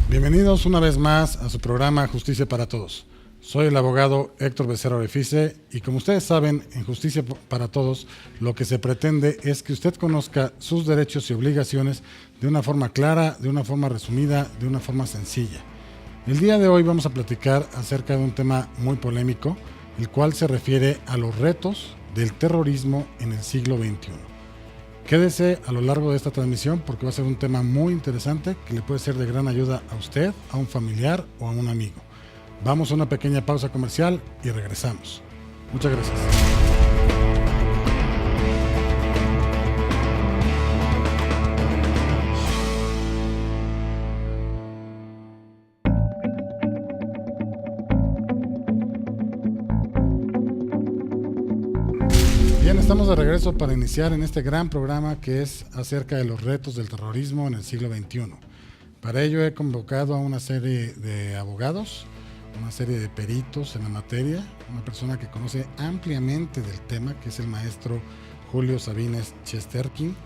Bienvenidos una vez más a su programa Justicia para Todos. Soy el abogado Héctor Becerra Orefice y como ustedes saben, en Justicia para Todos lo que se pretende es que usted conozca sus derechos y obligaciones de una forma clara, de una forma resumida, de una forma sencilla. El día de hoy vamos a platicar acerca de un tema muy polémico, el cual se refiere a los retos del terrorismo en el siglo XXI. Quédese a lo largo de esta transmisión porque va a ser un tema muy interesante que le puede ser de gran ayuda a usted, a un familiar o a un amigo. Vamos a una pequeña pausa comercial y regresamos. Muchas gracias. Bien, estamos de regreso para iniciar en este gran programa que es acerca de los retos del terrorismo en el siglo XXI. Para ello he convocado a una serie de abogados, una serie de peritos en la materia, una persona que conoce ampliamente del tema, que es el maestro Julio Sabines Chesterkin,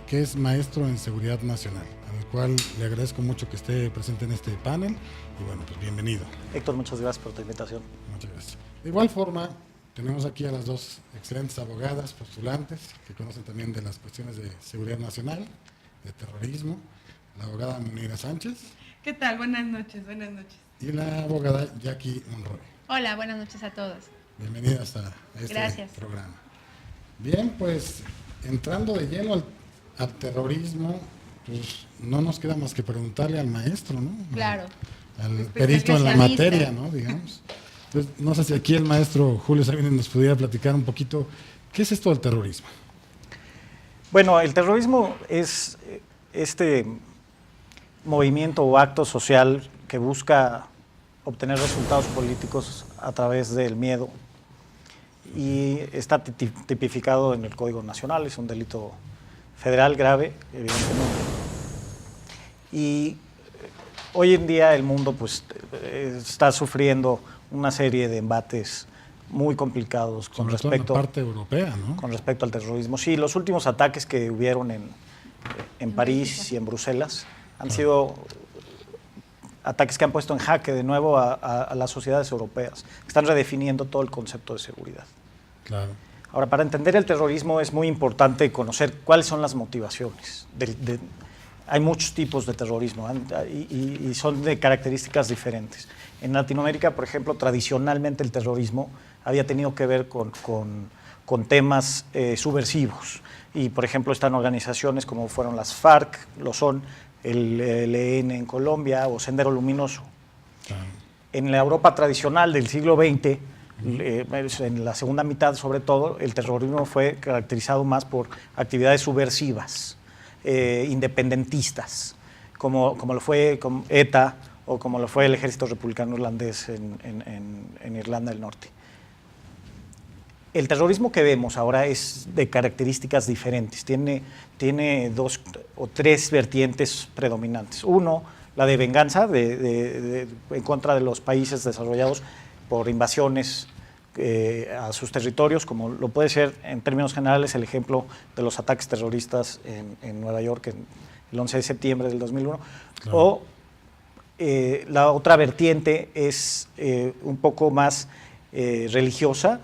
que es maestro en Seguridad Nacional, al cual le agradezco mucho que esté presente en este panel y bueno, pues bienvenido. Héctor, muchas gracias por tu invitación. Muchas gracias. De igual forma, tenemos aquí a las dos excelentes abogadas postulantes que conocen también de las cuestiones de seguridad nacional, de terrorismo, la abogada Munira Sánchez. ¿Qué tal? Buenas noches, buenas noches. Y la abogada Jackie Monroy. Hola, buenas noches a todos. Bienvenidas a este programa. Bien, pues entrando de lleno al terrorismo, pues no nos queda más que preguntarle al maestro, ¿no? Claro. Al perito en la materia, ¿no? Digamos. Entonces, no sé si aquí el maestro Julio Sabines nos pudiera platicar un poquito, ¿qué es esto del terrorismo? Bueno, el terrorismo es este movimiento o acto social que busca obtener resultados políticos a través del miedo y está tipificado en el Código Nacional, es un delito federal grave, evidentemente. Y hoy en día el mundo pues, está sufriendo una serie de embates muy complicados con respecto, en la parte europea, ¿no? Con respecto al terrorismo. Sí, los últimos ataques que hubieron en París y en Bruselas han sido ataques que han puesto en jaque de nuevo a las sociedades europeas. Están redefiniendo todo el concepto de seguridad. Claro. Ahora, para entender el terrorismo es muy importante conocer cuáles son las motivaciones. Hay muchos tipos de terrorismo y son de características diferentes. En Latinoamérica, por ejemplo, tradicionalmente el terrorismo había tenido que ver con temas subversivos. Y, por ejemplo, están organizaciones como fueron las FARC, lo son el ELN en Colombia o Sendero Luminoso. En la Europa tradicional del siglo XX, en la segunda mitad sobre todo, el terrorismo fue caracterizado más por actividades subversivas, independentistas, como lo fue con ETA o como lo fue el Ejército Republicano Irlandés en Irlanda del Norte. El terrorismo que vemos ahora es de características diferentes, tiene dos o tres vertientes predominantes. Uno, la de venganza en contra de los países desarrollados por invasiones a sus territorios, como lo puede ser en términos generales el ejemplo de los ataques terroristas en Nueva York el 11 de septiembre del 2001. Claro. O la otra vertiente es un poco más religiosa,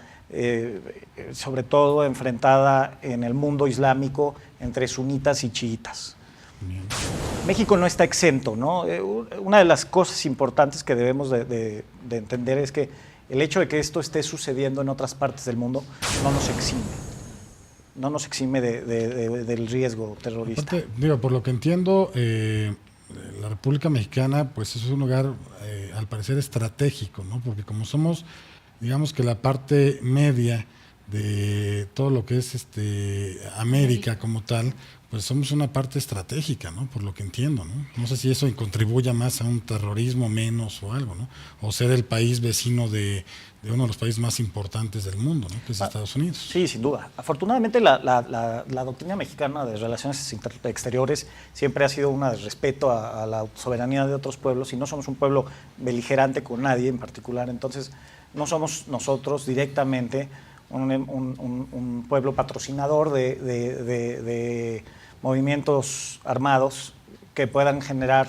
sobre todo enfrentada en el mundo islámico entre sunitas y chiitas. Bien. México no está exento, ¿no? Una de las cosas importantes que debemos de entender es que el hecho de que esto esté sucediendo en otras partes del mundo no nos exime del riesgo terrorista. Aparte, por lo que entiendo, la República Mexicana pues es un lugar al parecer estratégico, ¿no? Porque como somos, digamos que la parte media de todo lo que es América como tal, pues somos una parte estratégica, ¿no? Por lo que entiendo, ¿no? No sé si eso contribuya más a un terrorismo menos o algo, ¿no? O ser el país vecino de uno de los países más importantes del mundo, ¿no? Que es Estados Unidos. Sí, sin duda. Afortunadamente la doctrina mexicana de relaciones exteriores siempre ha sido una de respeto a la soberanía de otros pueblos y no somos un pueblo beligerante con nadie en particular, entonces no somos nosotros directamente un pueblo patrocinador de movimientos armados que puedan generar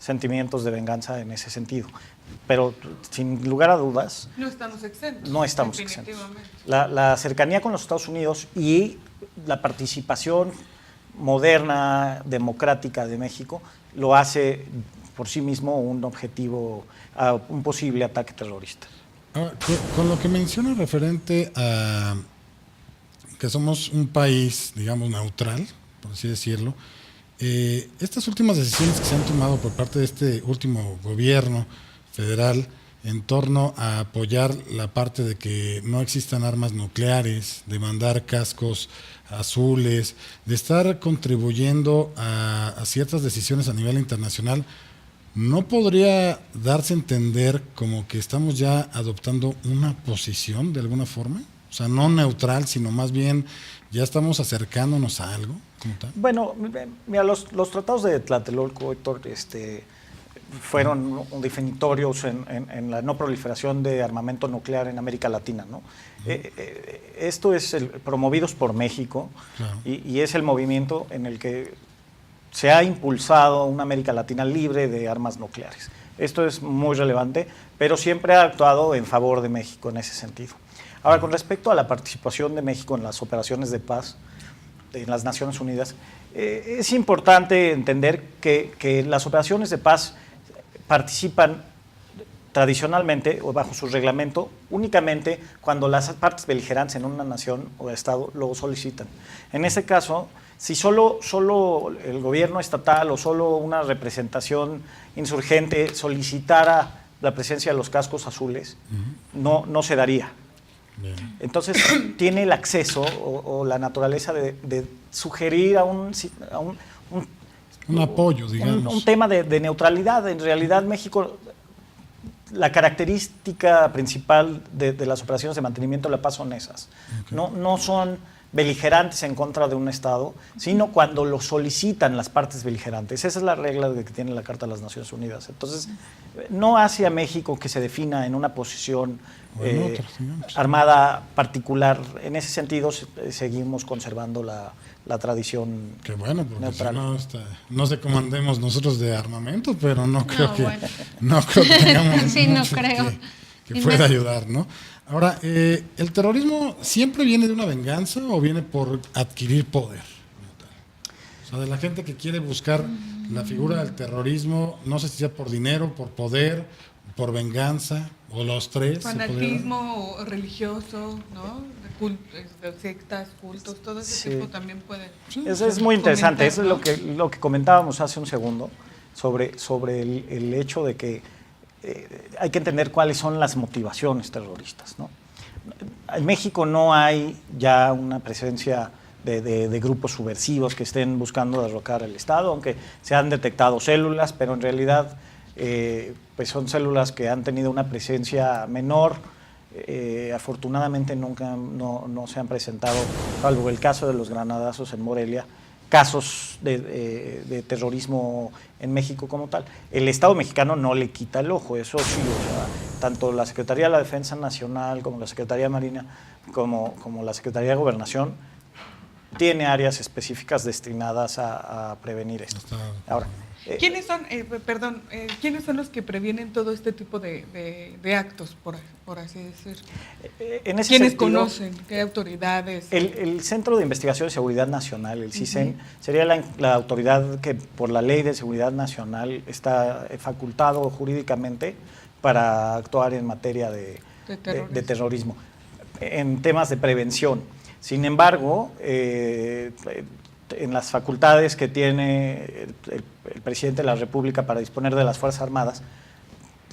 sentimientos de venganza en ese sentido. Pero sin lugar a dudas, no estamos exentos. No estamos exentos. La cercanía con los Estados Unidos y la participación moderna, democrática de México, lo hace por sí mismo un objetivo a un posible ataque terrorista. Ahora, con lo que menciona referente a que somos un país, digamos, neutral, por así decirlo, estas últimas decisiones que se han tomado por parte de este último gobierno federal en torno a apoyar la parte de que no existan armas nucleares, de mandar cascos azules, de estar contribuyendo a ciertas decisiones a nivel internacional, ¿no podría darse a entender como que estamos ya adoptando una posición de alguna forma? O sea, no neutral, sino más bien ya estamos acercándonos a algo como tal. Bueno, mira, los tratados de Tlatelolco, Héctor, fueron definitorios en la no proliferación de armamento nuclear en América Latina, ¿no? Esto es promovidos por México, claro. y es el movimiento en el que se ha impulsado una América Latina libre de armas nucleares. Esto es muy relevante, pero siempre ha actuado en favor de México en ese sentido. Ahora, con respecto a la participación de México en las operaciones de paz en las Naciones Unidas, es importante entender que las operaciones de paz participan tradicionalmente o bajo su reglamento únicamente cuando las partes beligerantes en una nación o estado lo solicitan. En ese caso, si solo el gobierno estatal o solo una representación insurgente solicitara la presencia de los cascos azules, no se daría. Bien. Entonces, tiene el acceso o la naturaleza de sugerir a un apoyo, digamos. Un tema de neutralidad. En realidad, México, la característica principal de las operaciones de mantenimiento de la paz son esas. Okay. No son beligerantes en contra de un Estado, sino cuando lo solicitan las partes beligerantes. Esa es la regla que tiene la Carta de las Naciones Unidas. Entonces, no hace a México que se defina en una posición armada particular. En ese sentido, seguimos conservando la tradición. Qué bueno, porque neutral. Si no sé cómo andemos nosotros de armamento, pero no creo que tengamos sí, mucho no creo. que pueda ayudar, ¿no? Ahora, ¿el terrorismo siempre viene de una venganza o viene por adquirir poder? O sea, de la gente que quiere buscar la figura del terrorismo, no sé si sea por dinero, por poder, por venganza, o los tres. Fanatismo o religioso, ¿no? De sectas, cultos, todo ese tipo también puede. Sí, eso es muy interesante. Eso es lo que comentábamos hace un segundo sobre el hecho de que hay que entender cuáles son las motivaciones terroristas, ¿no? En México no hay ya una presencia de grupos subversivos que estén buscando derrocar el Estado, aunque se han detectado células, pero en realidad pues son células que han tenido una presencia menor. Afortunadamente nunca no se han presentado, salvo el caso de los granadazos en Morelia, casos de terrorismo en México como tal. El Estado mexicano no le quita el ojo, eso sí, o sea, tanto la Secretaría de la Defensa Nacional como la Secretaría de Marina, como la Secretaría de Gobernación, tiene áreas específicas destinadas a prevenir esto. Ahora, ¿quiénes son los que previenen todo este tipo de actos, por así decir? ¿Quiénes conocen? ¿Qué autoridades? El Centro de Investigación de Seguridad Nacional, el CISEN, sería la autoridad que por la Ley de Seguridad Nacional está facultado jurídicamente para actuar en materia de terrorismo, en temas de prevención. Sin embargo, en las facultades que tiene el presidente de la República para disponer de las Fuerzas Armadas,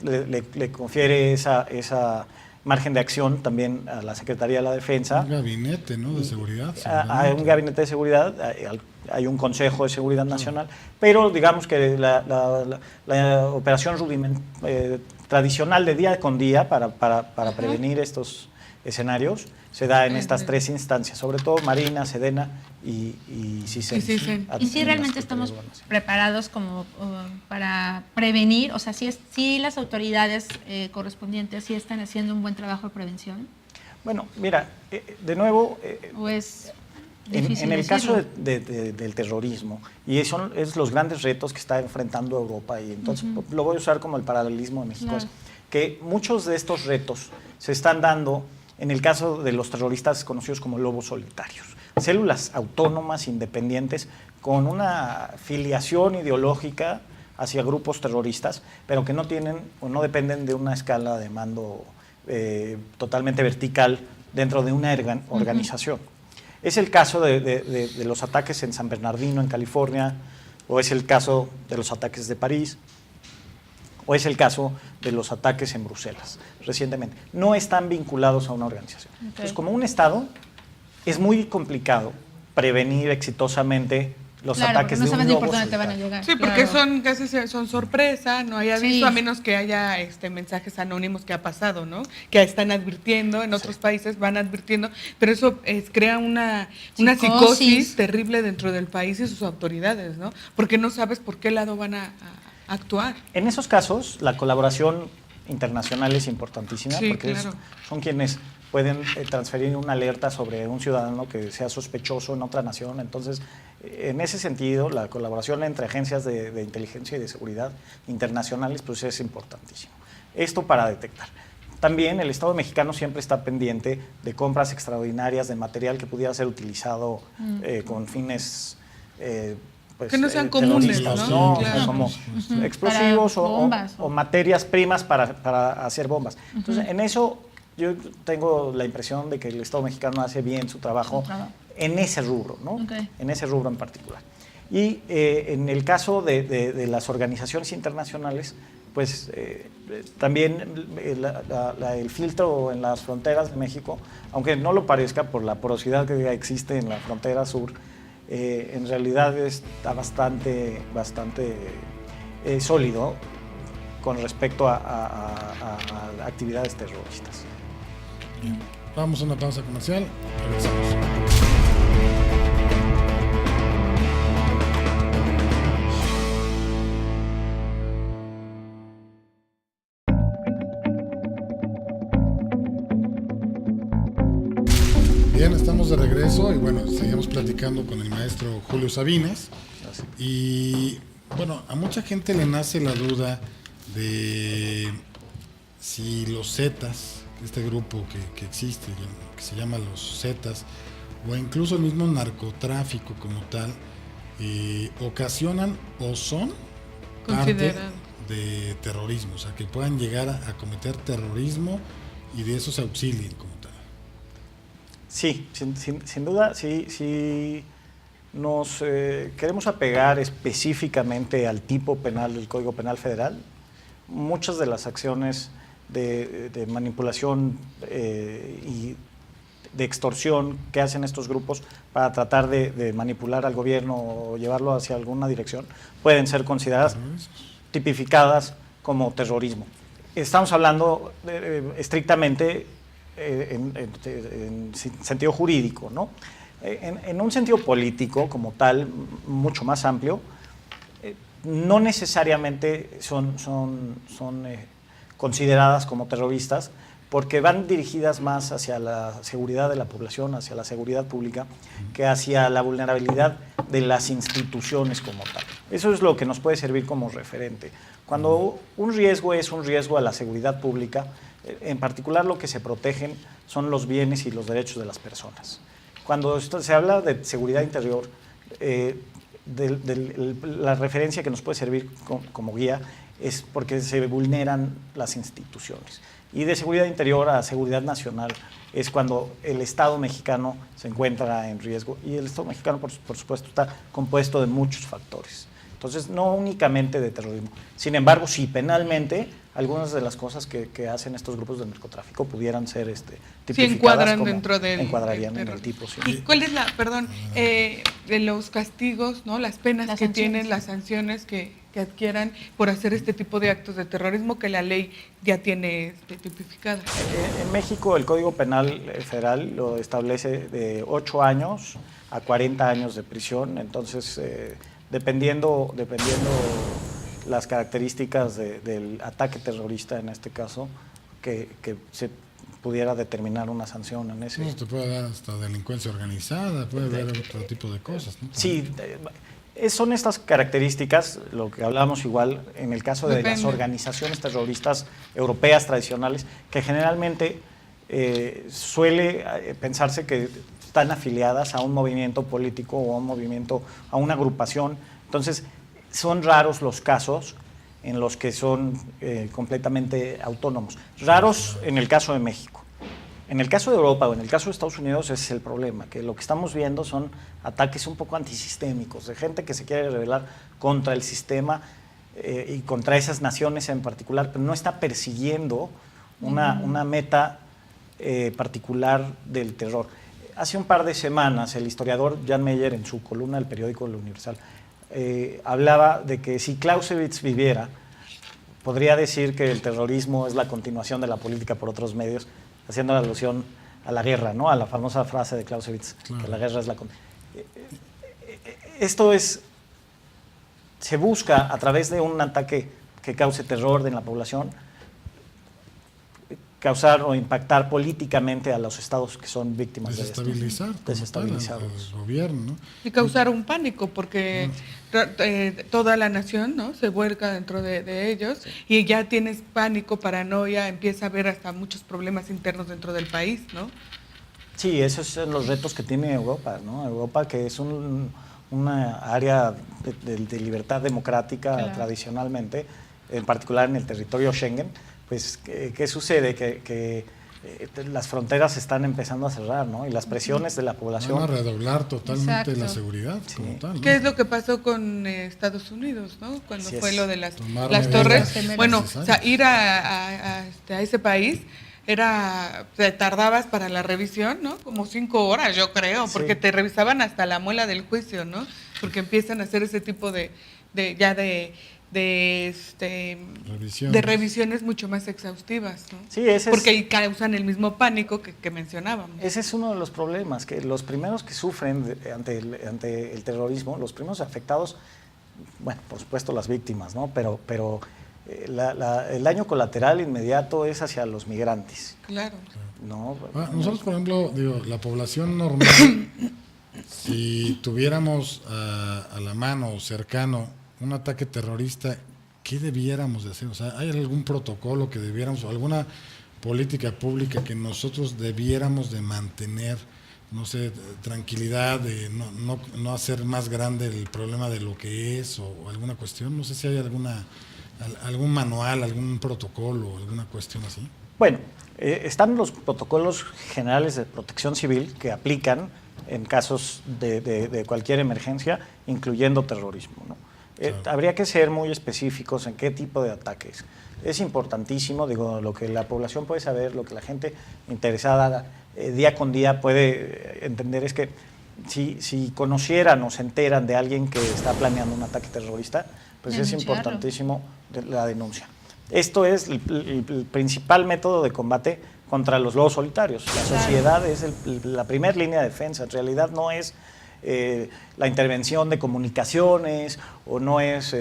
le confiere esa margen de acción también a la Secretaría de la Defensa. Un gabinete, ¿no?, de seguridad. Hay un gabinete de seguridad, hay un Consejo de Seguridad Nacional, pero digamos que la operación tradicional de día con día para prevenir estos escenarios se da en estas tres instancias, sobre todo Marina, Sedena y CISEN. ¿Y si realmente estamos preparados como para prevenir? O sea, si las autoridades correspondientes sí están haciendo un buen trabajo de prevención. Bueno, mira, de nuevo... En el caso del terrorismo, y son los grandes retos que está enfrentando Europa, y entonces lo voy a usar como el paralelismo de México, claro. Es que muchos de estos retos se están dando en el caso de los terroristas conocidos como lobos solitarios, células autónomas, independientes, con una filiación ideológica hacia grupos terroristas, pero que no tienen o no dependen de una escala de mando totalmente vertical dentro de una organización. Es el caso de los ataques en San Bernardino, en California, o es el caso de los ataques de París, o es el caso de los ataques en Bruselas recientemente. No están vinculados a una organización. Okay. Entonces, como un Estado, es muy complicado prevenir exitosamente los ataques de un lobo solitario. No sabes ni por dónde te van a llegar. Sí, porque casi son sorpresa, no hay aviso, a menos que haya mensajes anónimos que ha pasado, ¿no? Que están advirtiendo, en otros países van advirtiendo, pero eso crea una psicosis terrible dentro del país y sus autoridades, ¿no? Porque no sabes por qué lado van a actuar. En esos casos, la colaboración internacional es importantísima, porque claro. Son quienes pueden transferir una alerta sobre un ciudadano que sea sospechoso en otra nación. Entonces, en ese sentido, la colaboración entre agencias de inteligencia y de seguridad internacionales pues es importantísimo. Esto para detectar. También el Estado mexicano siempre está pendiente de compras extraordinarias de material que pudiera ser utilizado con fines pues, que no sean comunes, ¿no? Claro. Como explosivos o materias primas para hacer bombas. Entonces, en eso yo tengo la impresión de que el Estado mexicano hace bien su trabajo en ese rubro, ¿no? Okay. En ese rubro en particular. Y en el caso de las organizaciones internacionales, pues también el filtro en las fronteras de México, aunque no lo parezca por la porosidad que existe en la frontera sur, en realidad está bastante sólido con respecto a actividades terroristas. Bien. Vamos a una pausa comercial. Regresamos. Bien, estamos de regreso y bueno, seguimos platicando con el maestro Julio Sabines. Y bueno, a mucha gente le nace la duda de si los Zetas, este grupo que existe, que se llama los Zetas, o incluso el mismo narcotráfico como tal, ocasionan o son parte de terrorismo, o sea, que puedan llegar a cometer terrorismo y de eso se auxilien como tal. Sí, sin duda, sí nos queremos apegar específicamente al tipo penal del Código Penal Federal. Muchas de las acciones de manipulación y de extorsión que hacen estos grupos para tratar de manipular al gobierno o llevarlo hacia alguna dirección pueden ser consideradas, tipificadas como terrorismo. Estamos hablando estrictamente en sentido jurídico, ¿no? En un sentido político como tal, mucho más amplio, no necesariamente son consideradas como terroristas, porque van dirigidas más hacia la seguridad de la población, hacia la seguridad pública, que hacia la vulnerabilidad de las instituciones como tal. Eso es lo que nos puede servir como referente. Cuando un riesgo es un riesgo a la seguridad pública, en particular lo que se protegen son los bienes y los derechos de las personas. Cuando se habla de seguridad interior, la referencia que nos puede servir como guía es porque se vulneran las instituciones. Y de seguridad interior a seguridad nacional es cuando el Estado mexicano se encuentra en riesgo. Y el Estado mexicano, por supuesto, está compuesto de muchos factores. Entonces, no únicamente de terrorismo. Sin embargo, sí, penalmente, algunas de las cosas que hacen estos grupos de narcotráfico pudieran ser tipificadas sí, encuadran dentro del encuadrarían en el tipo. Sí. ¿Y cuál es de los castigos, ¿no? Las penas que tienen, las sanciones que adquieran por hacer este tipo de actos de terrorismo que la ley ya tiene tipificada? En México el Código Penal Federal lo establece de 8 años a 40 años de prisión, entonces dependiendo las características del ataque terrorista en este caso, que se pudiera determinar una sanción en ese. Te puede dar hasta delincuencia organizada, puede haber otro tipo de cosas, ¿no? Sí, son estas características, lo que hablamos igual en el caso de las organizaciones terroristas europeas tradicionales, que generalmente suele pensarse que están afiliadas a un movimiento político o a un movimiento, a una agrupación. Entonces, son raros los casos en los que son completamente autónomos. Raros en el caso de México. En el caso de Europa o en el caso de Estados Unidos ese es el problema, que lo que estamos viendo son ataques un poco antisistémicos, de gente que se quiere rebelar contra el sistema y contra esas naciones en particular, pero no está persiguiendo una meta particular del terror. Hace un par de semanas el historiador Jan Meyer, en su columna del periódico La Universal, hablaba de que si Clausewitz viviera, podría decir que el terrorismo es la continuación de la política por otros medios, haciendo alusión a la guerra, ¿no? A la famosa frase de Clausewitz, claro, que la guerra es la... Esto se busca a través de un ataque que cause terror en la población, causar o impactar políticamente a los estados que son víctimas de esto. Desestabilizar el gobierno, ¿no? Y causar un pánico, porque toda la nación, ¿no?, se vuelca dentro de ellos, y ya tienes pánico, paranoia, empieza a haber hasta muchos problemas internos dentro del país, ¿no? Sí, esos son los retos que tiene Europa, ¿no? Europa, que es una área de libertad democrática, claro, tradicionalmente, en particular en el territorio Schengen. Pues, ¿qué sucede? Que las fronteras se están empezando a cerrar, ¿no? Y las presiones de la población... Van a redoblar totalmente, exacto, la seguridad, sí, como tal, ¿no? ¿Qué es lo que pasó con Estados Unidos, ¿no? Cuando sí, fue lo de las torres. Bueno, o sea, ir a ese país te tardabas para la revisión, ¿no? Como 5 horas, yo creo, porque sí, te revisaban hasta la muela del juicio, ¿no? Porque empiezan a hacer ese tipo de revisiones mucho más exhaustivas, ¿no? Sí, porque causan el mismo pánico que mencionábamos. Ese es uno de los problemas, que los primeros que sufren ante el terrorismo, los primeros afectados, bueno, por supuesto las víctimas, ¿no? Pero el daño colateral inmediato es hacia los migrantes. Claro. ¿No? Nosotros, por ejemplo, la población normal, si tuviéramos a la mano cercano un ataque terrorista, ¿qué debiéramos de hacer? O sea, ¿hay algún protocolo que debiéramos, o alguna política pública que nosotros debiéramos de mantener, no sé, tranquilidad, de no hacer más grande el problema de lo que es, o alguna cuestión? No sé si hay algún manual, algún protocolo, alguna cuestión así. Bueno, están los protocolos generales de protección civil que aplican en casos de cualquier emergencia, incluyendo terrorismo, ¿no? Claro. Habría que ser muy específicos en qué tipo de ataques. Es importantísimo, digo, lo que la población puede saber, lo que la gente interesada día con día puede entender es que si conocieran o se enteran de alguien que está planeando un ataque terrorista, pues es importantísimo la denuncia. Esto es el principal método de combate contra los lobos solitarios. La sociedad es la primera línea de defensa. En realidad no es la intervención de comunicaciones o no es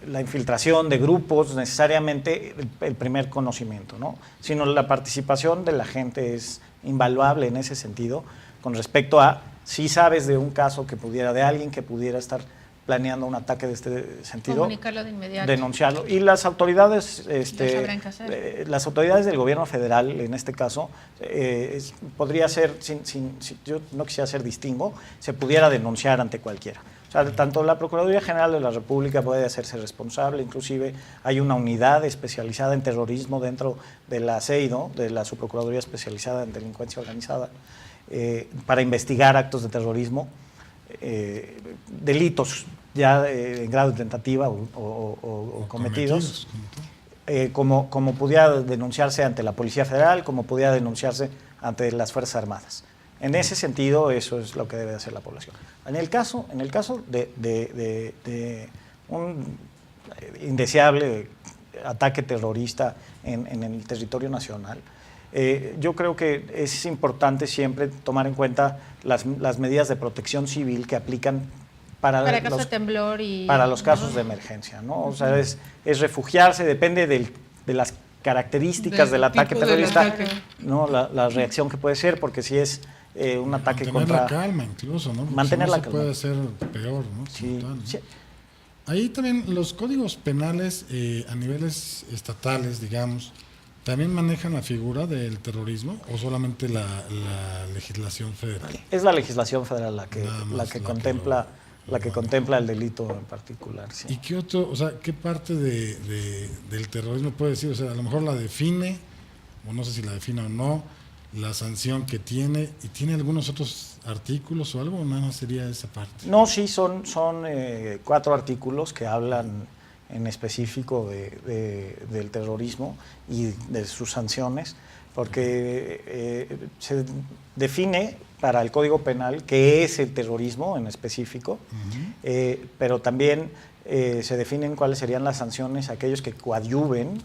la infiltración de grupos necesariamente el primer conocimiento, ¿no? Sino la participación de la gente es invaluable en ese sentido, con respecto a si sabes de un caso de alguien que pudiera estar planeando un ataque de este sentido, comunicarlo de inmediato, denunciarlo. Y las autoridades, las autoridades del gobierno federal, en este caso, podría ser, yo no quisiera hacer distingo, se pudiera denunciar ante cualquiera. O sea, tanto la Procuraduría General de la República puede hacerse responsable, inclusive hay una unidad especializada en terrorismo dentro de la CEIDO, de la Subprocuraduría Especializada en Delincuencia Organizada, para investigar actos de terrorismo, delitos ya en grado de tentativa o cometidos, como pudiera denunciarse ante la Policía Federal, como pudiera denunciarse ante las Fuerzas Armadas. En ese sentido, eso es lo que debe hacer la población. En el caso de un indeseable ataque terrorista en el territorio nacional, yo creo que es importante siempre tomar en cuenta las medidas de protección civil que aplican para casos de temblor y para los casos de emergencia, ¿no? O sea, es refugiarse, depende de las características del ataque tipo del terrorista, ataque. ¿no? La reacción que puede ser, porque si es un ataque mantener contra... la calma incluso, ¿no? Porque Mantener si no la se calma. puede ser peor, ¿no? Sí, Como tal, ¿no? sí. Ahí también los códigos penales a niveles estatales, digamos, ¿también manejan la figura del terrorismo o solamente la legislación federal? Es la legislación federal la que Nada más la que contempla el delito en particular. Sí. ¿Y qué otro, o sea, qué parte del terrorismo puede decir? O sea, a lo mejor la define, o no sé si la define o no, la sanción que tiene, ¿y tiene algunos otros artículos o algo? ¿O nada más sería esa parte? No, sí, son 4 artículos que hablan en específico del terrorismo y de sus sanciones, porque se define para el Código Penal qué es el terrorismo en específico, pero también se definen cuáles serían las sanciones a aquellos que coadyuven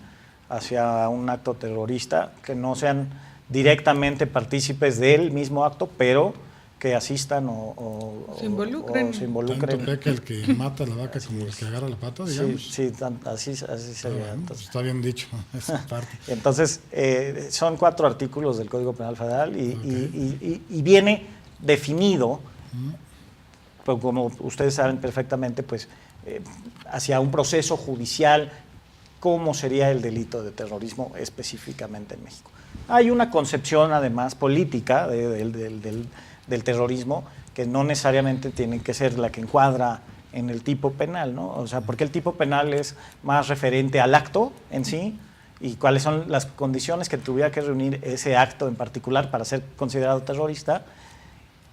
hacia un acto terrorista, que no sean directamente partícipes del mismo acto, pero que asistan o se involucren. Tanto peca el que mata la vaca como el que agarra la pata, digamos. Sí, así sería. Bueno, pues está bien dicho esa parte. Entonces, son 4 artículos del Código Penal Federal y viene definido, pues, como ustedes saben perfectamente, pues hacia un proceso judicial, cómo sería el delito de terrorismo específicamente en México. Hay una concepción, además, política del terrorismo, que no necesariamente tiene que ser la que encuadra en el tipo penal, ¿no? O sea, porque el tipo penal es más referente al acto en sí y cuáles son las condiciones que tuviera que reunir ese acto en particular para ser considerado terrorista.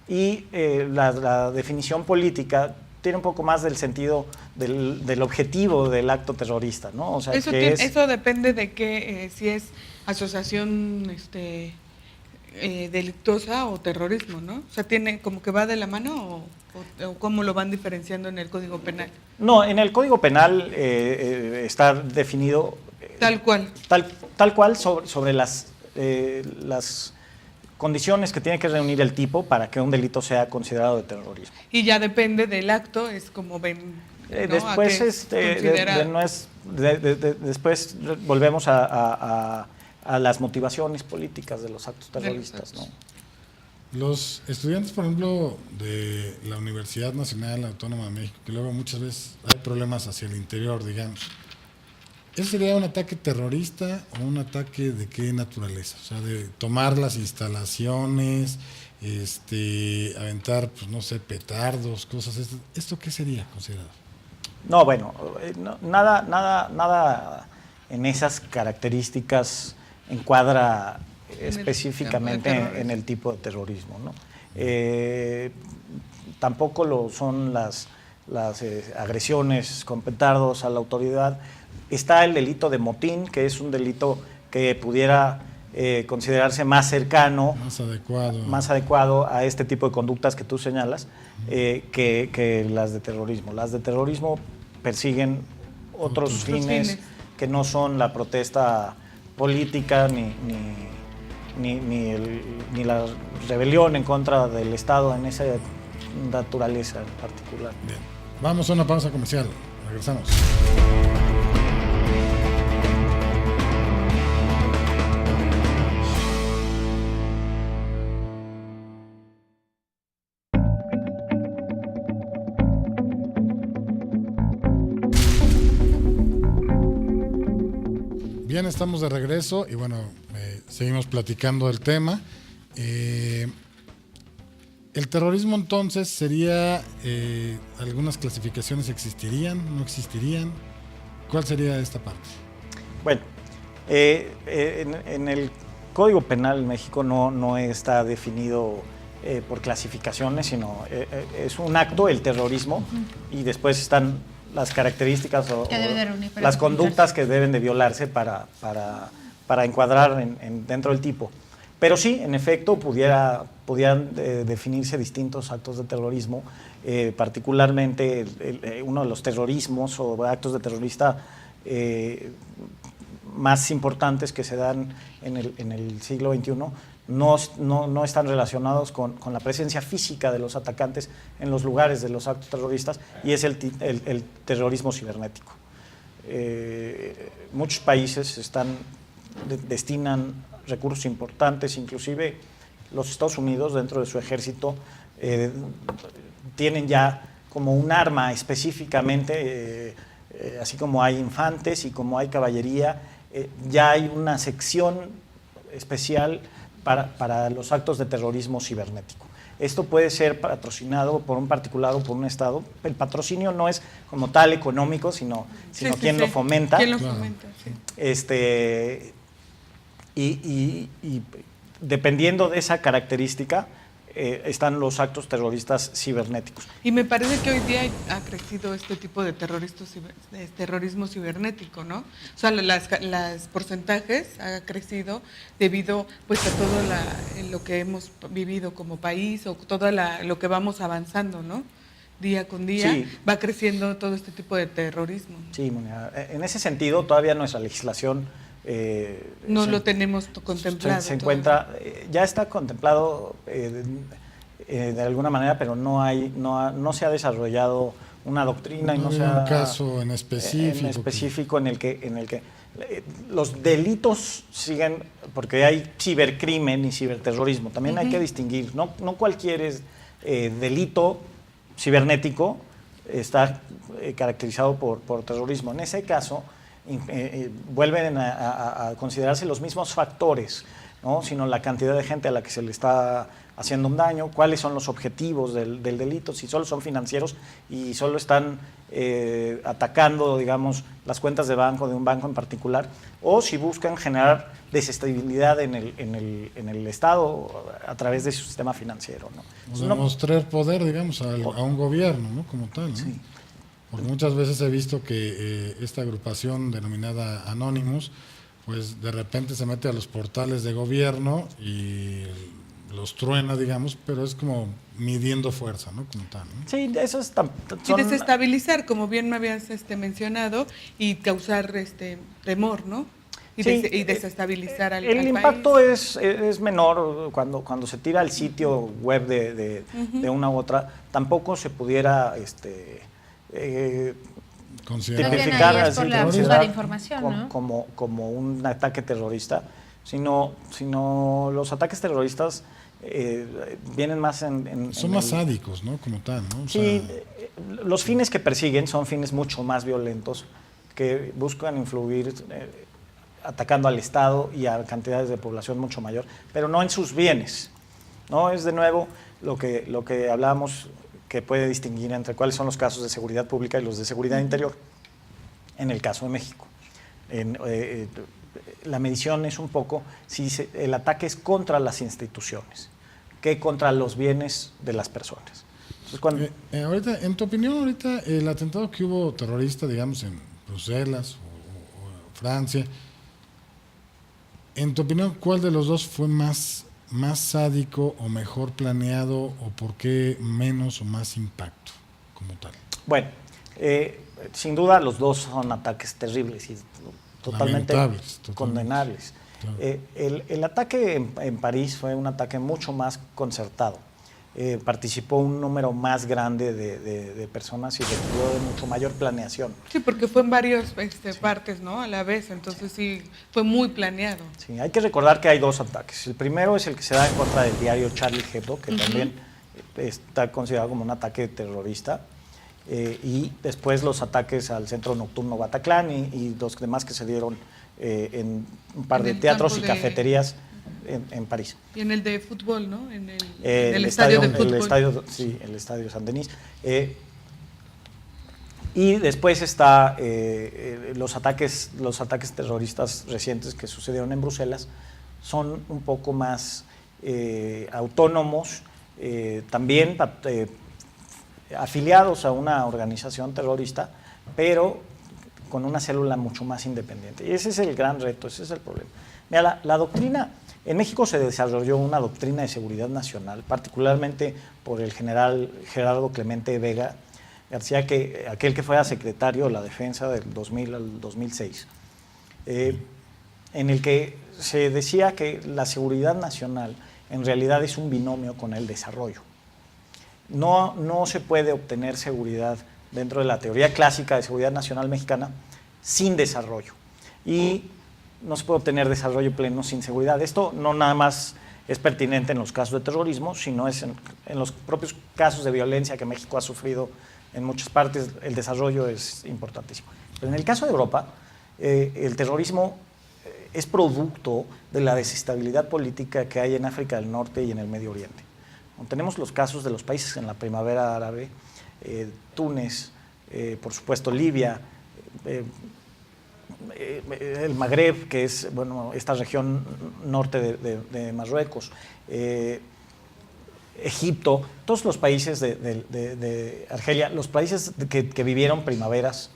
Y la definición política tiene un poco más del sentido del objetivo del acto terrorista, ¿no? O sea, eso depende de que si es asociación delictuosa o terrorismo, ¿no? O sea, tiene como que va de la mano o cómo lo van diferenciando en el Código Penal. No, en el Código Penal está definido tal cual. Tal cual sobre las condiciones que tiene que reunir el tipo para que un delito sea considerado de terrorismo. Y ya depende del acto, es como ven. ¿No? Después después volvemos a las motivaciones políticas de los actos terroristas, ¿no? Los estudiantes, por ejemplo, de la Universidad Nacional Autónoma de México, que luego muchas veces hay problemas hacia el interior, digamos, ¿eso sería un ataque terrorista o un ataque de qué naturaleza? O sea, de tomar las instalaciones, aventar, pues no sé, petardos, cosas. ¿Esto qué sería considerado? No, bueno, nada en esas características encuadra específicamente en el tipo de terrorismo, ¿no? Tampoco lo son las agresiones con petardos a la autoridad. Está el delito de motín, que es un delito que pudiera considerarse más cercano, más adecuado a este tipo de conductas que tú señalas, que las de terrorismo. Las de terrorismo persiguen otros fines que no son la protesta política ni la rebelión en contra del Estado en esa naturaleza en particular. Bien, vamos a una pausa comercial, regresamos. Bien, estamos de regreso y bueno, seguimos platicando del tema. El terrorismo entonces sería, algunas clasificaciones existirían, no existirían. ¿Cuál sería esta parte? Bueno, en el Código Penal en México no está definido por clasificaciones, sino es un acto, el terrorismo, y después están las características o las conductas que deben de violarse para encuadrar dentro del tipo. Pero sí, en efecto, pudieran definirse distintos actos de terrorismo, particularmente uno de los terrorismos o actos de terrorista más importantes que se dan en el siglo XXI no están relacionados con la presencia física de los atacantes en los lugares de los actos terroristas, y es el terrorismo cibernético. Muchos países están destinan recursos importantes, inclusive los Estados Unidos dentro de su ejército tienen ya como un arma específicamente, así como hay infantes y como hay caballería, ya hay una sección especial para los actos de terrorismo cibernético. Esto puede ser patrocinado por un particular o por un Estado. El patrocinio no es como tal económico, sino quien lo fomenta. ¿Quién lo fomenta? Sí. Y dependiendo de esa característica, están los actos terroristas cibernéticos. Y me parece que hoy día ha crecido este tipo de terrorismo cibernético, ¿no? O sea, las porcentajes ha crecido debido pues a todo lo que hemos vivido como país o todo lo que vamos avanzando, ¿no? Día con día va creciendo todo este tipo de terrorismo. Sí, Mónica, en ese sentido todavía nuestra legislación no lo tenemos contemplado. Se encuentra, ya está contemplado de alguna manera, pero no se ha desarrollado una doctrina y no se ha un caso en específico en el que los delitos siguen, porque hay cibercrimen y ciberterrorismo. También hay que distinguir, no cualquier delito cibernético está caracterizado por terrorismo. En ese caso vuelven a considerarse los mismos factores, ¿no? Sino la cantidad de gente a la que se le está haciendo un daño, cuáles son los objetivos del delito, si solo son financieros y solo están atacando, digamos, las cuentas de banco de un banco en particular, o si buscan generar desestabilidad en el Estado a través de su sistema financiero, ¿no? O demostrar poder, digamos, a un gobierno, ¿no? Como tal, ¿no? Sí. Porque muchas veces he visto que esta agrupación denominada Anonymous, pues de repente se mete a los portales de gobierno y los truena, digamos, pero es como midiendo fuerza, ¿no? Como tal, ¿no? Sí, eso es y desestabilizar, como bien me habías mencionado, y causar temor, ¿no? Y desestabilizar al país. El impacto es menor cuando se tira al sitio web de una u otra. Tampoco se pudiera tipificar por la fuga de información, ¿no? como un ataque terrorista, sino los ataques terroristas vienen más son más sádicos, ¿no? Como tal, ¿no? Sí, los fines que persiguen son fines mucho más violentos, que buscan influir atacando al Estado y a cantidades de población mucho mayor, pero no en sus bienes, ¿no? Es de nuevo lo que hablábamos, que puede distinguir entre cuáles son los casos de seguridad pública y los de seguridad interior. En el caso de México, la medición es un poco si el ataque es contra las instituciones que contra los bienes de las personas. Entonces, ahorita, en tu opinión, ahorita el atentado que hubo terrorista, digamos, en Bruselas o Francia, en tu opinión, ¿cuál de los dos fue más sádico o mejor planeado, o por qué menos o más impacto como tal? Bueno, sin duda los dos son ataques terribles y totalmente condenables. Claro. El ataque en París fue un ataque mucho más concertado. Participó un número más grande de personas y requirió de mucho mayor planeación. Sí, porque fue en varias partes, ¿no? A la vez, entonces sí, fue muy planeado. Sí, hay que recordar que hay dos ataques. El primero es el que se da en contra del diario Charlie Hebdo, que también está considerado como un ataque terrorista. Y después los ataques al centro nocturno Bataclan y los demás que se dieron en un par de teatros y cafeterías en París. Y en el de fútbol, ¿no? En el estadio de fútbol. El estadio Saint-Denis. Y después está los ataques terroristas recientes que sucedieron en Bruselas, son un poco más autónomos, también afiliados a una organización terrorista, pero con una célula mucho más independiente. Y ese es el gran reto, ese es el problema. Mira, la doctrina, en México se desarrolló una doctrina de seguridad nacional, particularmente por el general Gerardo Clemente Vega García, aquel que fue secretario de la Defensa del 2000 al 2006, en el que se decía que la seguridad nacional en realidad es un binomio con el desarrollo. No se puede obtener seguridad dentro de la teoría clásica de seguridad nacional mexicana sin desarrollo. Y no se puede obtener desarrollo pleno sin seguridad. Esto no nada más es pertinente en los casos de terrorismo, sino es en los propios casos de violencia que México ha sufrido en muchas partes. El desarrollo es importantísimo. Pero en el caso de Europa, el terrorismo es producto de la desestabilidad política que hay en África del Norte y en el Medio Oriente. Tenemos los casos de los países en la primavera árabe, Túnez, por supuesto Libia, el Magreb, que es esta región norte de Marruecos, Egipto, todos los países de Argelia, los países que vivieron primaveras,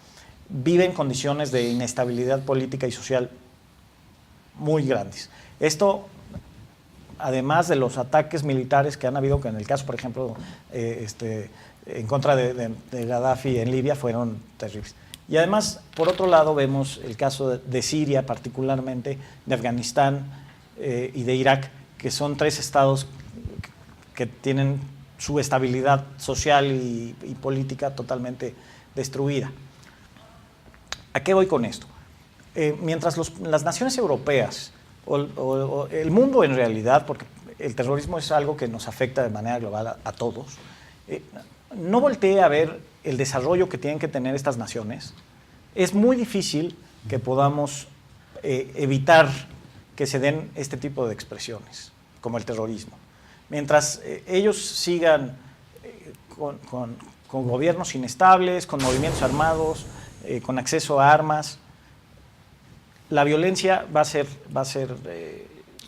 viven condiciones de inestabilidad política y social muy grandes. Esto, además de los ataques militares que han habido, que en el caso, por ejemplo, en contra de Gaddafi en Libia, fueron terribles. Y además, por otro lado, vemos el caso de Siria, particularmente, de Afganistán y de Irak, que son 3 estados que tienen su estabilidad social y política totalmente destruida. ¿A qué voy con esto? Mientras las naciones europeas o el mundo en realidad, porque el terrorismo es algo que nos afecta de manera global a todos, no voltee a ver el desarrollo que tienen que tener estas naciones, es muy difícil que podamos evitar que se den este tipo de expresiones, como el terrorismo. Mientras ellos sigan con gobiernos inestables, con movimientos armados, con acceso a armas, la violencia va a ser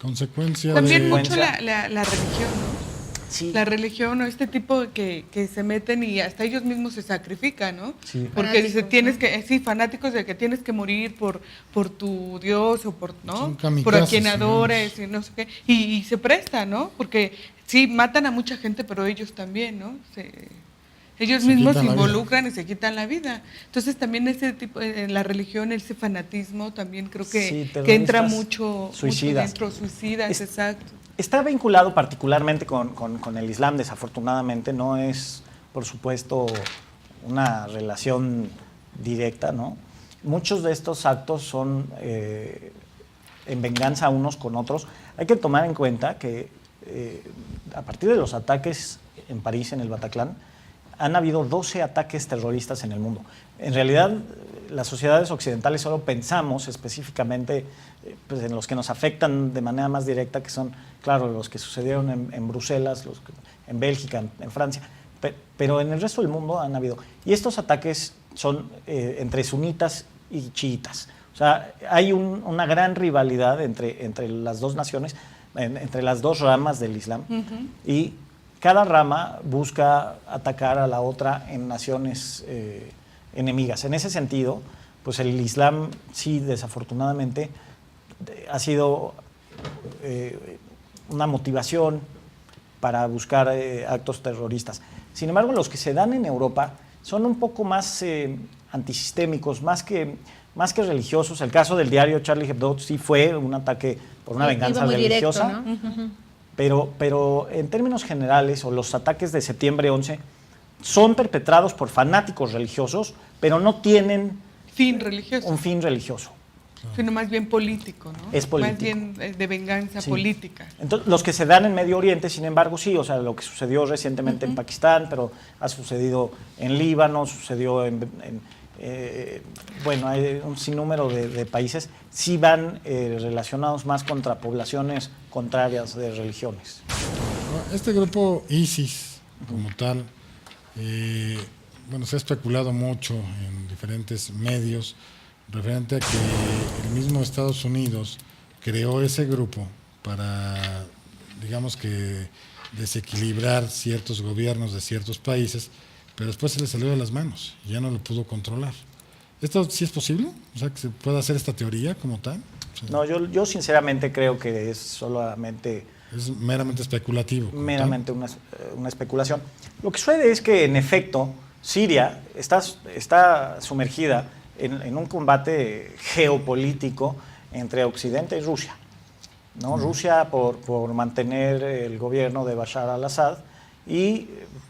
consecuencia también de... mucho la religión, ¿no? Sí. La religión o este tipo que se meten y hasta ellos mismos se sacrifican, ¿no? Sí. Porque dice, fanáticos de que tienes que morir por tu Dios o por a quien adores y no sé qué. Y se presta, ¿no? Porque sí, matan a mucha gente, pero ellos también, ¿no? Ellos mismos se involucran y se quitan la vida. Entonces también ese tipo, en la religión, ese fanatismo también creo que entra mucho dentro, suicidas, exacto. Está vinculado particularmente con el Islam, desafortunadamente. No es, por supuesto, una relación directa, ¿no? Muchos de estos actos son en venganza unos con otros. Hay que tomar en cuenta que a partir de los ataques en París, en el Bataclan, han habido 12 ataques terroristas en el mundo. En realidad, las sociedades occidentales solo pensamos específicamente pues, en los que nos afectan de manera más directa, que son, claro, los que sucedieron en Bruselas, en Bélgica, en Francia, pero en el resto del mundo han habido. Y estos ataques son entre sunitas y chiitas. O sea, hay una gran rivalidad entre las dos naciones, entre las dos ramas del Islam, y cada rama busca atacar a la otra en naciones enemigas. En ese sentido, pues el Islam sí, desafortunadamente, ha sido una motivación para buscar actos terroristas. Sin embargo, los que se dan en Europa son un poco más antisistémicos, más que religiosos. El caso del diario Charlie Hebdo sí fue un ataque por una venganza religiosa. Directo, ¿no? Pero en términos generales, o los ataques de septiembre 11 son perpetrados por fanáticos religiosos, pero no tienen un fin religioso. Sino más bien político, ¿no? Es político. Más bien de venganza política. Entonces, los que se dan en Medio Oriente, sin embargo, sí, o sea, lo que sucedió recientemente en Pakistán, pero ha sucedido en Líbano, sucedió hay un sinnúmero de países, sí van relacionados más contra poblaciones contrarias de religiones. Este grupo ISIS, como tal, se ha especulado mucho en diferentes medios referente a que el mismo Estados Unidos creó ese grupo para, digamos que, desequilibrar ciertos gobiernos de ciertos países, pero después se le salió de las manos y ya no lo pudo controlar. ¿Esto sí es posible? O sea, que se pueda hacer esta teoría como tal. O sea, no, yo sinceramente creo que es solamente... Es meramente especulativo. Meramente una especulación. Lo que sucede es que, en efecto, Siria está sumergida en un combate geopolítico entre Occidente y Rusia, ¿no? Rusia por mantener el gobierno de Bashar al-Assad, y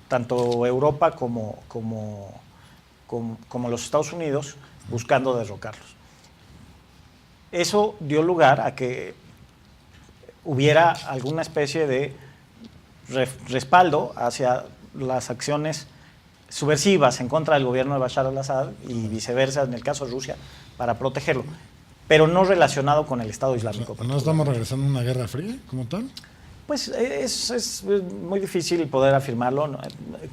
tanto Europa como los Estados Unidos buscando derrocarlos. eso dio lugar a que hubiera alguna especie de respaldo hacia las acciones subversivas en contra del gobierno de Bashar al-Assad y viceversa en el caso de Rusia para protegerlo, pero no relacionado con el Estado Islámico. O sea, ¿no estamos regresando a una guerra fría como tal? Pues es muy difícil poder afirmarlo, no,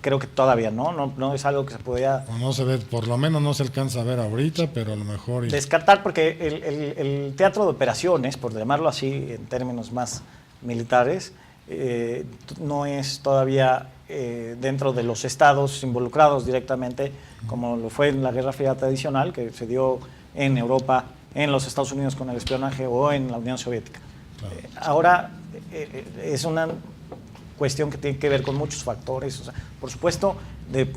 creo que todavía no es algo que se podía... O no se ve, por lo menos no se alcanza a ver ahorita, pero a lo mejor... Descartar, porque el teatro de operaciones, por llamarlo así en términos más militares, no es todavía dentro de los estados involucrados directamente, como lo fue en la Guerra Fría tradicional, que se dio en Europa, en los Estados Unidos con el espionaje o en la Unión Soviética. Claro. Ahora es una cuestión que tiene que ver con muchos factores. O sea, por supuesto,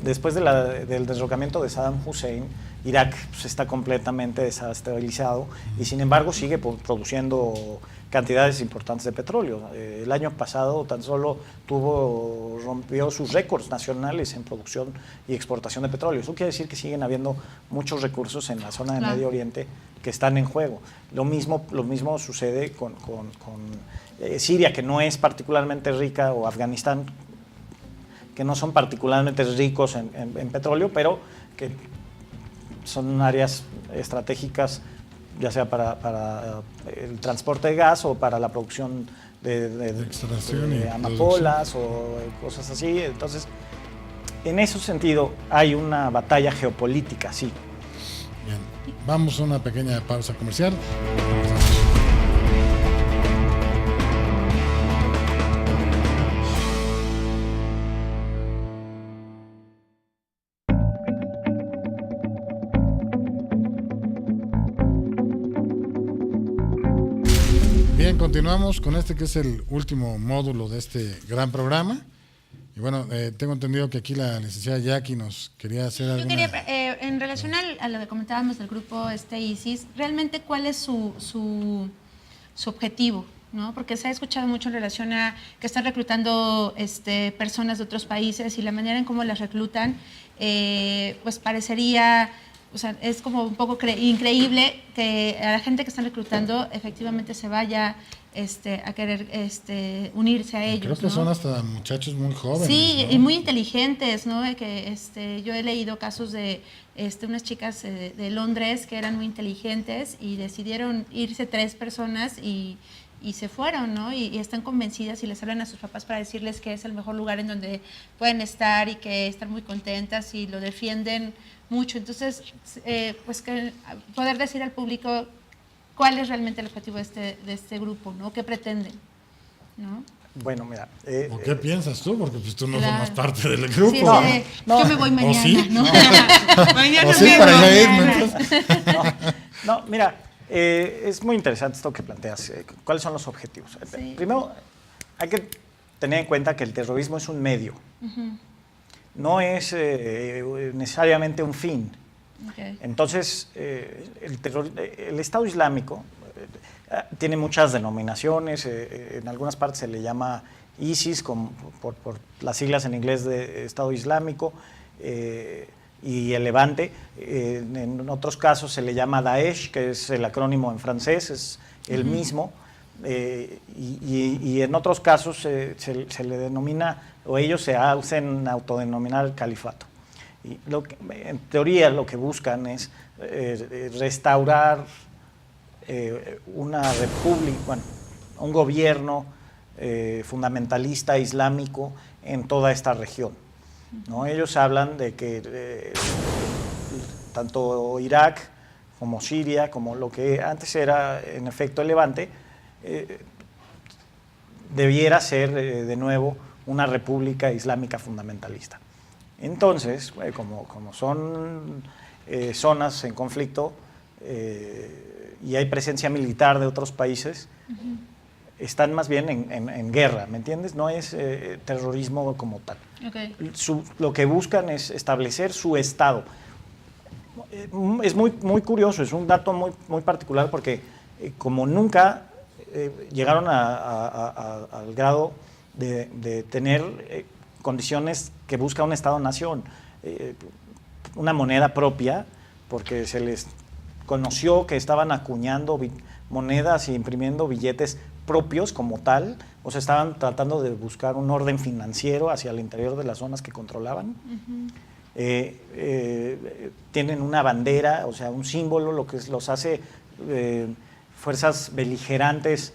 después del derrocamiento de Saddam Hussein, Irak pues, está completamente desestabilizado y sin embargo sigue produciendo cantidades importantes de petróleo. El año pasado tan solo rompió sus récords nacionales en producción y exportación de petróleo. Eso quiere decir que siguen habiendo muchos recursos en la zona del Medio Oriente que están en juego. Lo mismo sucede con Siria, que no es particularmente rica, o Afganistán, que no son particularmente ricos en petróleo, pero que son áreas estratégicas, ya sea para el transporte de gas o para la producción de amapolas o cosas así. Entonces, en ese sentido, hay una batalla geopolítica, sí. Bien, vamos a una pequeña pausa comercial. Bien, continuamos con este que es el último módulo de este gran programa. Y bueno, tengo entendido que aquí la licenciada Jackie nos quería hacer alguna... Yo quería, en relación a lo que comentábamos del grupo ISIS, realmente cuál es su objetivo, ¿no? Porque se ha escuchado mucho en relación a que están reclutando personas de otros países y la manera en cómo las reclutan, pues parecería... O sea, es como un poco increíble que a la gente que están reclutando efectivamente se vaya a querer unirse a ellos. Creo que, ¿no?, son hasta muchachos muy jóvenes. Sí, ¿no? Y muy inteligentes, ¿no? Que yo he leído casos de unas chicas de Londres que eran muy inteligentes y decidieron irse 3 personas y se fueron, ¿no? Y están convencidas y les hablan a sus papás para decirles que es el mejor lugar en donde pueden estar y que están muy contentas y lo defienden mucho. Entonces, pues que poder decir al público cuál es realmente el objetivo de este grupo, ¿no? ¿Qué pretenden? ¿No? Bueno, mira... ¿O qué piensas tú? Porque pues tú no claro. formas parte del grupo. Sí, no. Yo me voy mañana, ¿Sí? ¿no? Mañana sí, para irme. No, mira, es muy interesante esto que planteas. ¿Cuáles son los objetivos? Sí. Primero, hay que tener en cuenta que el terrorismo es un medio. No es necesariamente un fin. Okay. Entonces, el Estado Islámico tiene muchas denominaciones. En algunas partes se le llama ISIS, por las siglas en inglés de Estado Islámico, y el Levante. En otros casos se le llama Daesh, que es el acrónimo en francés, es el mismo. Y en otros casos se le denomina, o ellos se hacen autodenominar el califato. Y en teoría lo que buscan es restaurar una república, bueno, un gobierno fundamentalista islámico en toda esta región, ¿no? Ellos hablan de que tanto Irak como Siria, como lo que antes era en efecto el Levante, debiera ser de nuevo una república islámica fundamentalista. Entonces, como son zonas en conflicto y hay presencia militar de otros países, están más bien en guerra, ¿me entiendes? No es terrorismo como tal. Okay. Lo que buscan es establecer su Estado. Es muy curioso, es un dato muy particular porque como nunca llegaron al grado de tener condiciones que busca un Estado-nación, una moneda propia, porque se les conoció que estaban acuñando monedas y imprimiendo billetes propios como tal, o sea, estaban tratando de buscar un orden financiero hacia el interior de las zonas que controlaban. Tienen una bandera, o sea, un símbolo, lo que los hace fuerzas beligerantes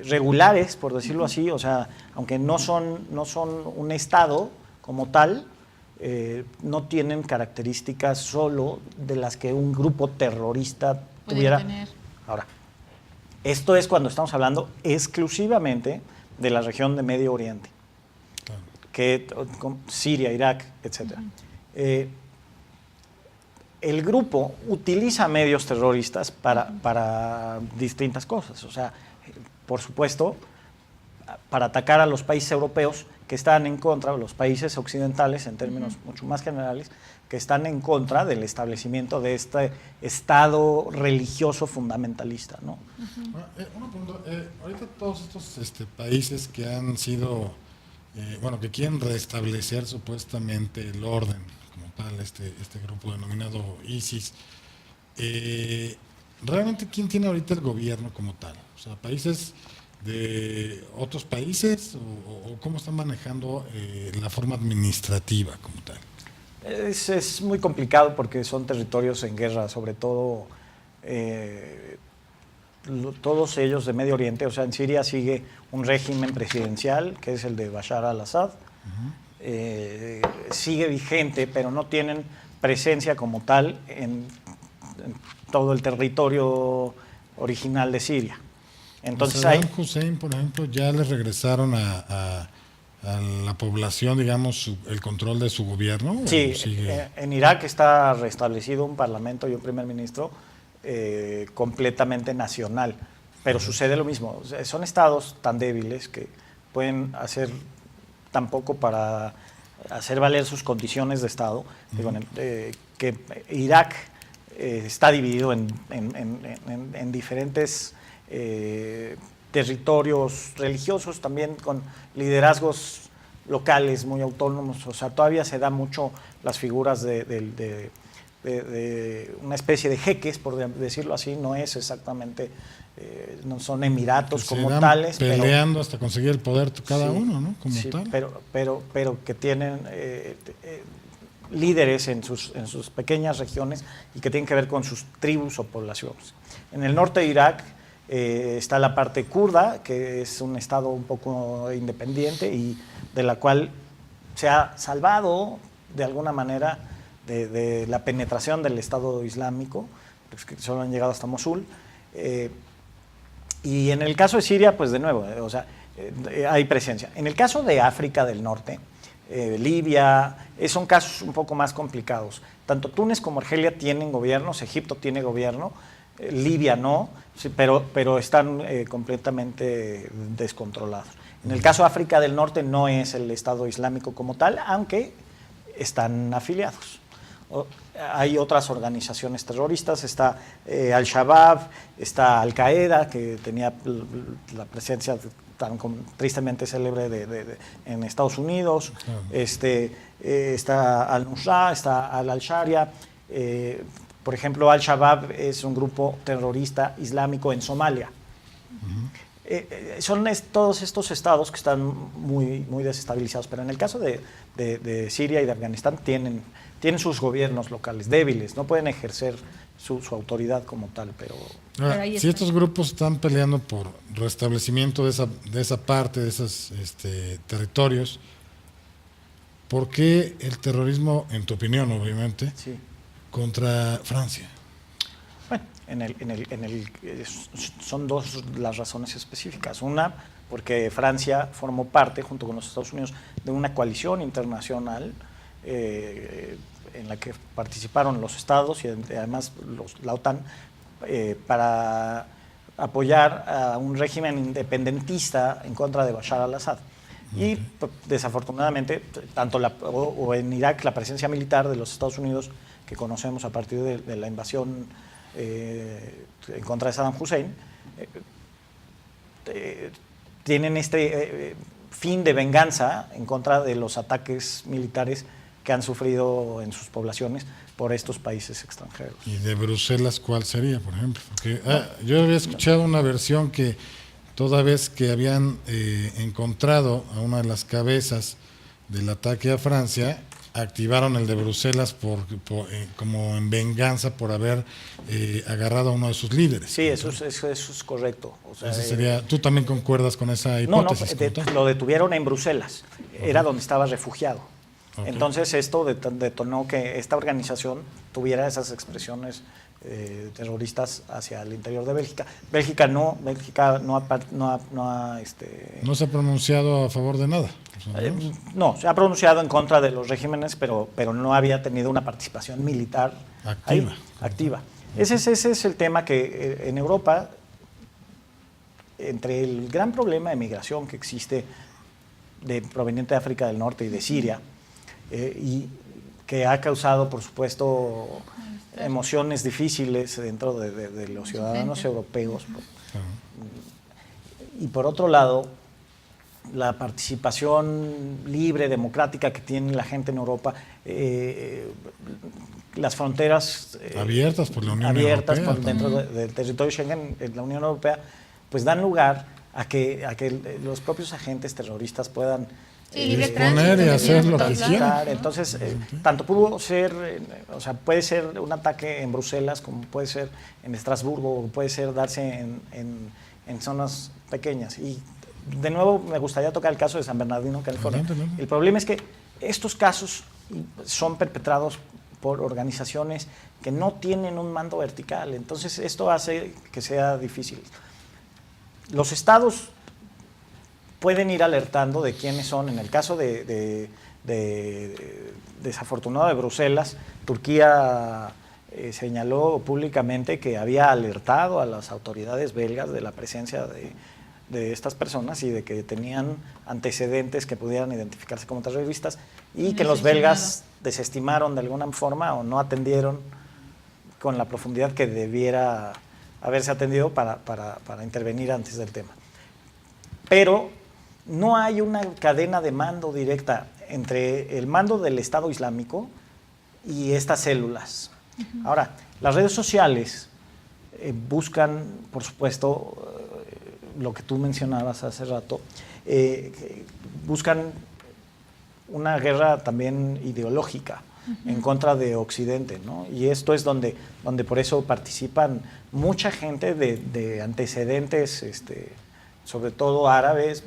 regulares, por decirlo así, o sea, aunque no son un Estado como tal, no tienen características solo de las que un grupo terrorista tuviera. Ahora, esto es cuando estamos hablando exclusivamente de la región de Medio Oriente, Siria, Irak, etc. El grupo utiliza medios terroristas para distintas cosas, o sea, por supuesto, para atacar a los países europeos que están en contra, o los países occidentales en términos mucho más generales, que están en contra del establecimiento de este Estado religioso fundamentalista, ¿no? Una pregunta, ahorita todos estos países que han sido, que quieren restablecer supuestamente el orden, como tal, este grupo denominado ISIS, ¿realmente quién tiene ahorita el gobierno como tal? O sea, países de otros países o cómo están manejando la forma administrativa como tal. Es muy complicado porque son territorios en guerra, sobre todo todos ellos de Medio Oriente. O sea, en Siria sigue un régimen presidencial que es el de Bashar al-Assad. Sigue vigente, pero no tienen presencia como tal en todo el territorio original de Siria. Entonces Saddam Hussein, por ejemplo, ya le regresaron a la población, digamos, el control de su gobierno. Sí, en Irak está restablecido un parlamento y un primer ministro completamente nacional, pero sucede lo mismo. O sea, son estados tan débiles que pueden hacer tan poco para hacer valer sus condiciones de estado, que Irak está dividido en diferentes territorios religiosos, también con liderazgos locales muy autónomos. O sea, todavía se da mucho las figuras de una especie de jeques, por decirlo así. No es exactamente, no son emiratos como tales, peleando hasta conseguir el poder cada uno, ¿no? Como tal. Pero que tienen líderes en sus pequeñas regiones y que tienen que ver con sus tribus o poblaciones. En el norte de Irak está la parte kurda, que es un estado un poco independiente y de la cual se ha salvado de alguna manera de la penetración del Estado Islámico, pues que solo han llegado hasta Mosul. Y en el caso de Siria, pues de nuevo, hay presencia. En el caso de África del Norte, Libia, son casos un poco más complicados. Tanto Túnez como Argelia tienen gobiernos, Egipto tiene gobierno, Libia no, sí, pero están completamente descontrolados. En el caso de África del Norte no es el Estado Islámico como tal, aunque están afiliados. Hay otras organizaciones terroristas, está Al-Shabaab, está Al-Qaeda, que tenía la presencia tan tristemente célebre en Estados Unidos, está Al-Nusra, está Al-Sharia. Por ejemplo, Al-Shabaab es un grupo terrorista islámico en Somalia. Son todos estos estados que están muy, muy desestabilizados, pero en el caso de Siria y de Afganistán tienen sus gobiernos locales débiles, no pueden ejercer su autoridad como tal, pero si estos grupos están peleando por restablecimiento de esa parte, de esos territorios, ¿por qué el terrorismo, en tu opinión, obviamente, contra Francia? Bueno, son dos las razones específicas. Una, porque Francia formó parte, junto con los Estados Unidos, de una coalición internacional en la que participaron los estados y además la OTAN para apoyar a un régimen independentista en contra de Bashar al-Assad. Y desafortunadamente, tanto o en Irak, la presencia militar de los Estados Unidos, que conocemos a partir de la invasión en contra de Saddam Hussein, tienen fin de venganza en contra de los ataques militares que han sufrido en sus poblaciones por estos países extranjeros. ¿Y de Bruselas cuál sería, por ejemplo? Porque yo había escuchado una versión que toda vez que habían encontrado a una de las cabezas del ataque a Francia, activaron el de Bruselas como en venganza por haber agarrado a uno de sus líderes. Sí, eso es correcto. O sea, ¿tú también concuerdas con esa hipótesis? No, lo detuvieron en Bruselas, era donde estaba refugiado. Okay. Entonces esto detonó que esta organización tuviera esas expresiones terroristas hacia el interior de Bélgica. Bélgica no se ha pronunciado a favor de nada. No, se ha pronunciado en contra de los regímenes, pero no había tenido una participación militar activa. Ese es el tema que en Europa, entre el gran problema de migración que existe proveniente de África del Norte y de Siria, y que ha causado, por supuesto, emociones difíciles dentro de los ciudadanos europeos. Y por otro lado, la participación libre, democrática que tiene la gente en Europa, las fronteras abiertas por la Unión Europea, dentro del territorio Schengen, la Unión Europea, pues dan lugar a que los propios agentes terroristas puedan disponer y hacer lo que quieran. Entonces, tanto puede ser un ataque en Bruselas, como puede ser en Estrasburgo, o puede ser darse en zonas pequeñas. Y de nuevo me gustaría tocar el caso de San Bernardino, California. Adelante. El problema es que estos casos son perpetrados por organizaciones que no tienen un mando vertical. Entonces, esto hace que sea difícil. Los estados pueden ir alertando de quiénes son. En el caso desafortunado de Bruselas, Turquía señaló públicamente que había alertado a las autoridades belgas de la presencia de estas personas y de que tenían antecedentes que pudieran identificarse como terroristas, y que los belgas desestimaron de alguna forma o no atendieron con la profundidad que debiera haberse atendido para intervenir antes del tema. Pero no hay una cadena de mando directa entre el mando del Estado Islámico y estas células. Ahora, las redes sociales buscan, por supuesto, lo que tú mencionabas hace rato, buscan una guerra también ideológica en contra de Occidente, ¿no? Y esto es donde por eso participan mucha gente de antecedentes, sobre todo árabes,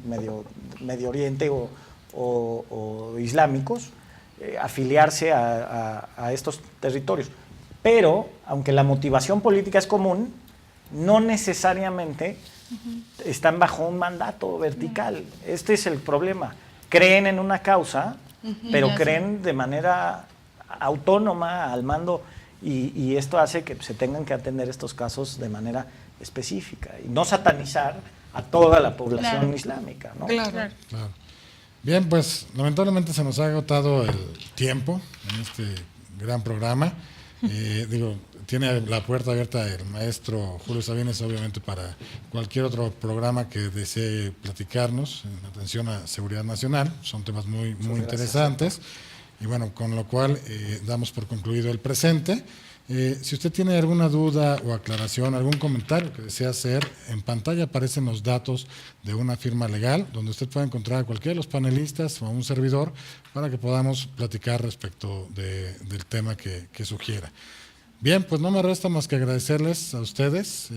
Medio Oriente o islámicos, afiliarse a estos territorios. Pero, aunque la motivación política es común, no necesariamente están bajo un mandato vertical. Este es el problema. Creen en una causa, pero creen de manera autónoma al mando, y esto hace que se tengan que atender estos casos de manera específica y no satanizar a toda la población islámica, ¿no? Claro. Bien, pues lamentablemente se nos ha agotado el tiempo en este gran programa. Tiene la puerta abierta el maestro Julio Sabines, obviamente, para cualquier otro programa que desee platicarnos en atención a seguridad nacional. Son temas muy interesantes. Y bueno, con lo cual damos por concluido el presente. Si usted tiene alguna duda o aclaración, algún comentario que desea hacer, en pantalla aparecen los datos de una firma legal donde usted puede encontrar a cualquiera de los panelistas o a un servidor para que podamos platicar respecto del tema que sugiera. Bien, pues no me resta más que agradecerles a ustedes,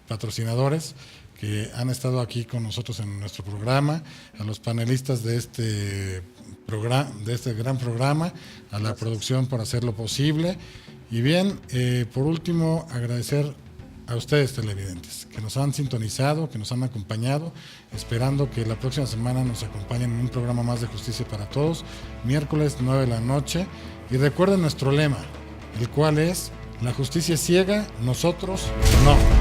patrocinadores, que han estado aquí con nosotros en nuestro programa, a los panelistas de este gran programa, a la producción por hacerlo posible. Y bien, por último, agradecer a ustedes, televidentes, que nos han sintonizado, que nos han acompañado, esperando que la próxima semana nos acompañen en un programa más de Justicia para Todos, miércoles 9 de la noche. Y recuerden nuestro lema, el cual es: la justicia es ciega, nosotros no.